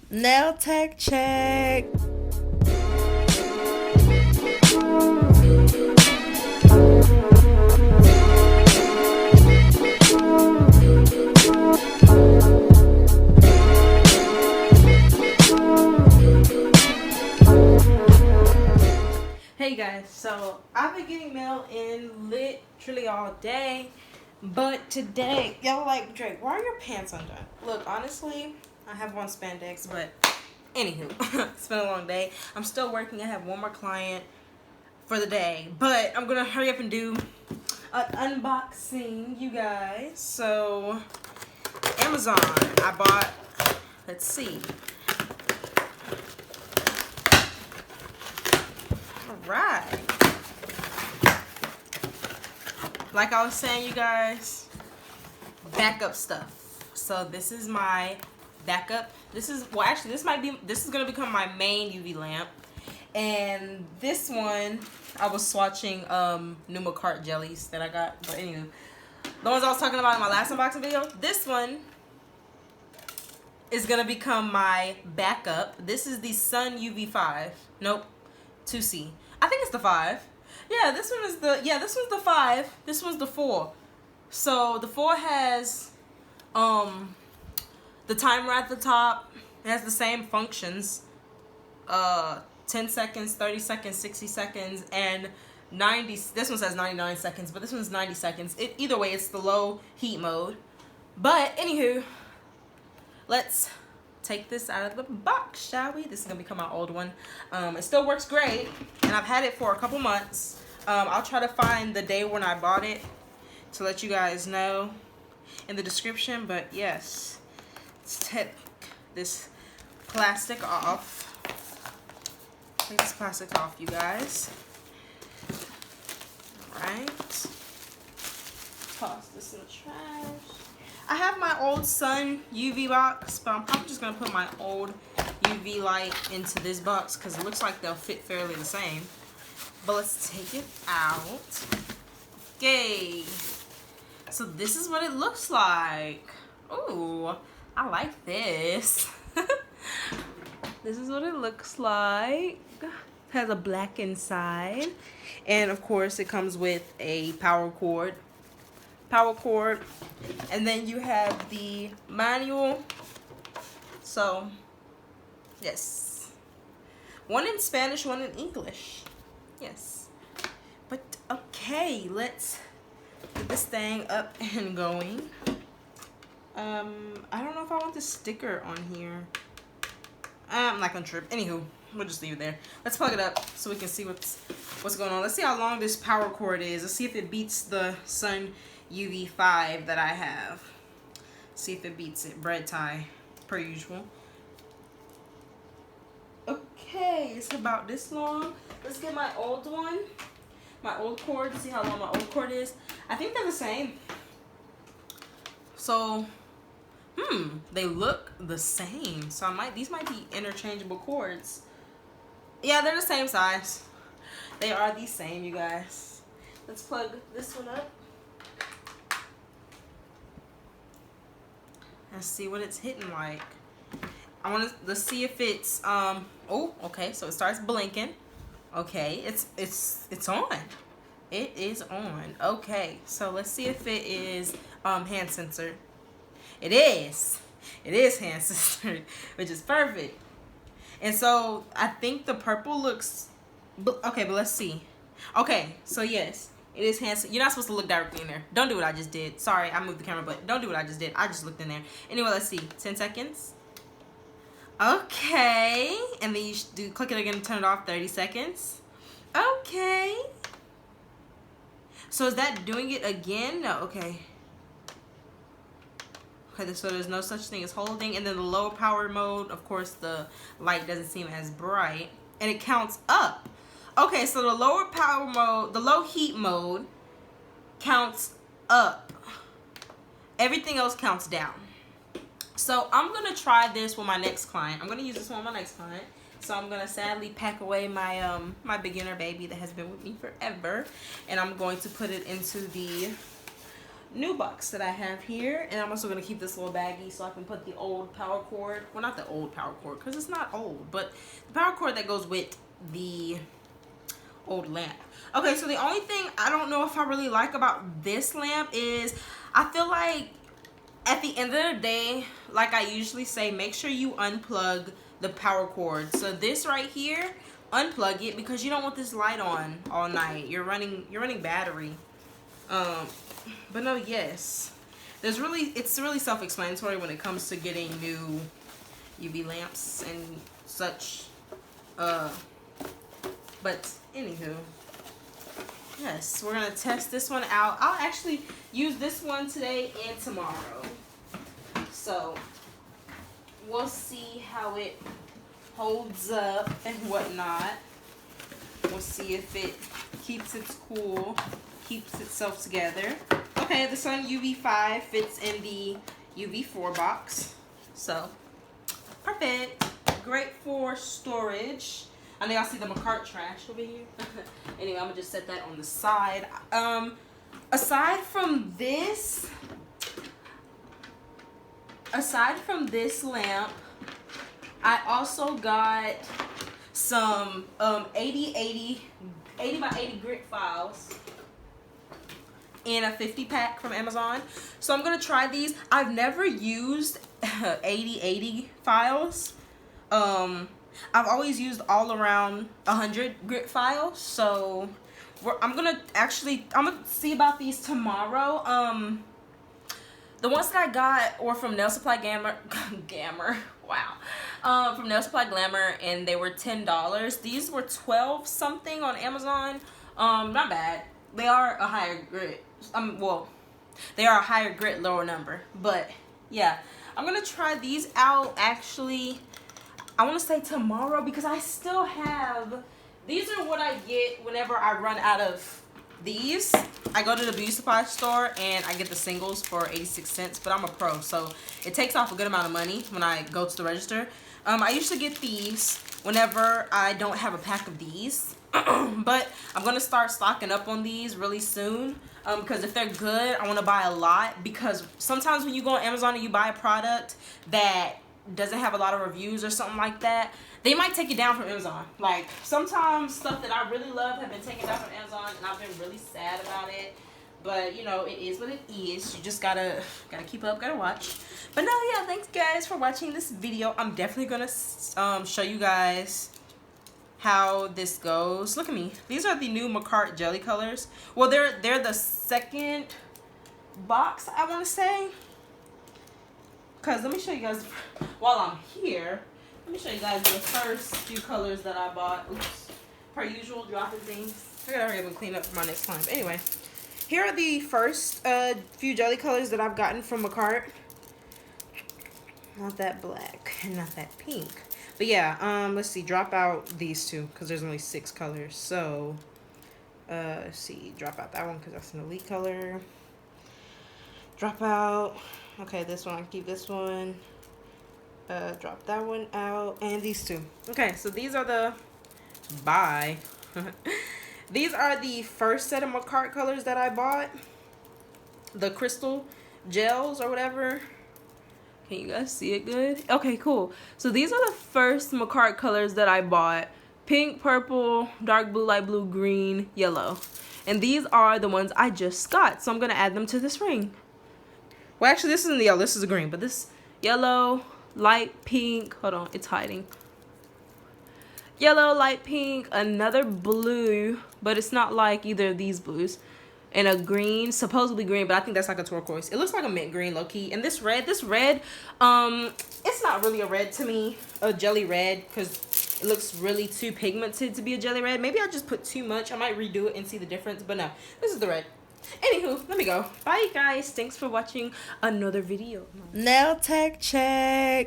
Nail tech check. Hey guys, so I've been getting mail in literally all day, but today, y'all like, Drake, why are your pants undone? Look, honestly, I have on spandex, but anywho, it's been a long day. I'm still working. I have one more client for the day, but I'm gonna hurry up and do an unboxing, you guys. So, Amazon, I bought, let's see. Alright. Like I was saying, you guys, backup stuff. So this is my backup. This is, well, actually, this is gonna become my main UV lamp. And this one, I was swatching new Makartt jellies that I got. But anyway, the ones I was talking about in my last unboxing video, this one is gonna become my backup. This is the SunUv 5. Nope, 2C. I think it's the 5. Yeah, this one is the, this one's the 5. This one's the 4. So the 4 has the timer at the top. It has the same functions. 10 seconds, 30 seconds, 60 seconds, and 90. This one says 99 seconds, but this one's 90 seconds. Either way, it's the low heat mode. But anywho, let's take this out of the box, shall we? This is gonna become my old one. It still works great, and I've had it for a couple months. I'll try to find the day when I bought it to let you guys know in the description. But yes, let's take this plastic off. Take this plastic off, you guys. Alright. Toss this in the trash. I have my old SunUv box, but I'm probably just going to put my old UV light into this box because it looks like they'll fit fairly the same. But let's take it out. Okay. So this is what it looks like. Ooh, I like this. This is what it looks like. It has a black inside. And of course it comes with a power cord. And then you have the manual. So yes, one in Spanish, one in English. Yes, but okay, let's get this thing up and going. I don't know if I want the sticker on here. I'm not gonna trip. Anywho, we'll just leave it there. Let's plug it up so we can see what's going on. Let's see how long this power cord is. Let's see if it beats the SunUv 5 that I have. See if it beats it. Bread tie, per usual. Okay, it's about this long. Let's get my old one, my old cord, to see how long my old cord is. I think they're the same. So, they look the same. So these might be interchangeable cords. Yeah, they're the same size. They are the same, you guys. Let's plug this one up. Let's see what it's hitting like. Let's see if it's oh, okay, so it starts blinking. Okay, it's on. It is on. Okay, so let's see if it is hand censored. It is hand censored, which is perfect. And so I think the purple looks okay, but let's see. Okay, so yes, it is hand censored. You're not supposed to look directly in there. Don't do what I just did. Sorry, I moved the camera, but don't do what I just did. I just looked in there. Anyway, let's see. 10 seconds. Okay, and then you click it again to turn it off. 30 seconds. Okay. So is that doing it again? No. Okay. Okay, so there's no such thing as holding. And then the low power mode, of course, the light doesn't seem as bright. And it counts up. Okay, so the lower power mode, the low heat mode counts up. Everything else counts down. So I'm going to try this with my next client. I'm going to use this one with my next client. So I'm going to sadly pack away my my beginner baby that has been with me forever. And I'm going to put it into the new box that I have here, and I'm also gonna keep this little baggie so I can put the old power cord. Well, not the old power cord because it's not old, but the power cord that goes with the old lamp. Okay, so the only thing I don't know if I really like about this lamp is I feel like at the end of the day, like I usually say, make sure you unplug the power cord. So this right here, unplug it because you don't want this light on all night. You're running battery. But no, yes, it's really self-explanatory when it comes to getting new UV lamps and such. But anywho, yes, we're gonna test this one out. I'll actually use this one today and tomorrow, so we'll see how it holds up and whatnot. We'll see if it keeps its cool, keeps itself together. Okay, the SunUv 5 fits in the UV4 box, so perfect. Great for storage. I know y'all see the Makartt trash over here. Anyway, I'm gonna just set that on the side. Aside from this lamp, I also got some 80 by 80 grit files in a 50 pack from Amazon. So I'm gonna try these. I've never used 80 files. I've always used all around 100 grit files. So I'm gonna see about these tomorrow. The ones that I got were from Nail Supply wow. From Nail Supply Glamour, and they were $10. These were 12 something on Amazon. Not bad. They are a higher grit. Well, they are a higher grit, lower number. But yeah, I'm gonna try these out. Actually, I want to say tomorrow because I still have. These are what I get whenever I run out of these. I go to the beauty supply store and I get the singles for 86 cents, but I'm a pro, so it takes off a good amount of money when I go to the register. I usually get these whenever I don't have a pack of these, but I'm gonna start stocking up on these really soon, because if they're good, I want to buy a lot, because sometimes when you go on Amazon and you buy a product that doesn't have a lot of reviews or something like that, they might take it down from Amazon. Like, sometimes stuff that I really love have been taken down from Amazon, and I've been really sad about it. But, you know, it is what it is. You just gotta keep up, gotta watch. But no, yeah, thanks guys for watching this video. I'm definitely gonna show you guys how this goes. Look at me. These are the new Makartt jelly colors. Well, they're the second box, I want to say. Because let me show you guys, while I'm here, let me show you guys the first few colors that I bought. Oops. Per usual, dropping things. I gotta hurry up and clean up for my next time. But anyway, here are the first few jelly colors that I've gotten from Makartt. Not that black and not that pink. But yeah, let's see. Drop out these two because there's only 6 colors. So, let's see. Drop out that one because that's an elite color. Drop out. Okay, this one. Keep this one. Drop that one out. And these two. Okay, so these are the... Bye. These are the first set of Makartt colors that I bought. The crystal gels or whatever. Can you guys see it good? Okay, cool. So these are the first Makartt colors that I bought. Pink, purple, dark blue, light blue, green, yellow. And these are the ones I just got. So I'm going to add them to this ring. Well, actually, this isn't the yellow. This is the green. But this yellow, light pink. Hold on. It's hiding. Yellow, light pink, another blue. But it's not like either of these blues. And a green, supposedly green, but I think that's like a turquoise. It looks like a mint green, low-key. And this red, it's not really a red to me. A jelly red, because it looks really too pigmented to be a jelly red. Maybe I just put too much. I might redo it and see the difference. But no, this is the red. Anywho, let me go. Bye, guys. Thanks for watching another video. Nail tech check.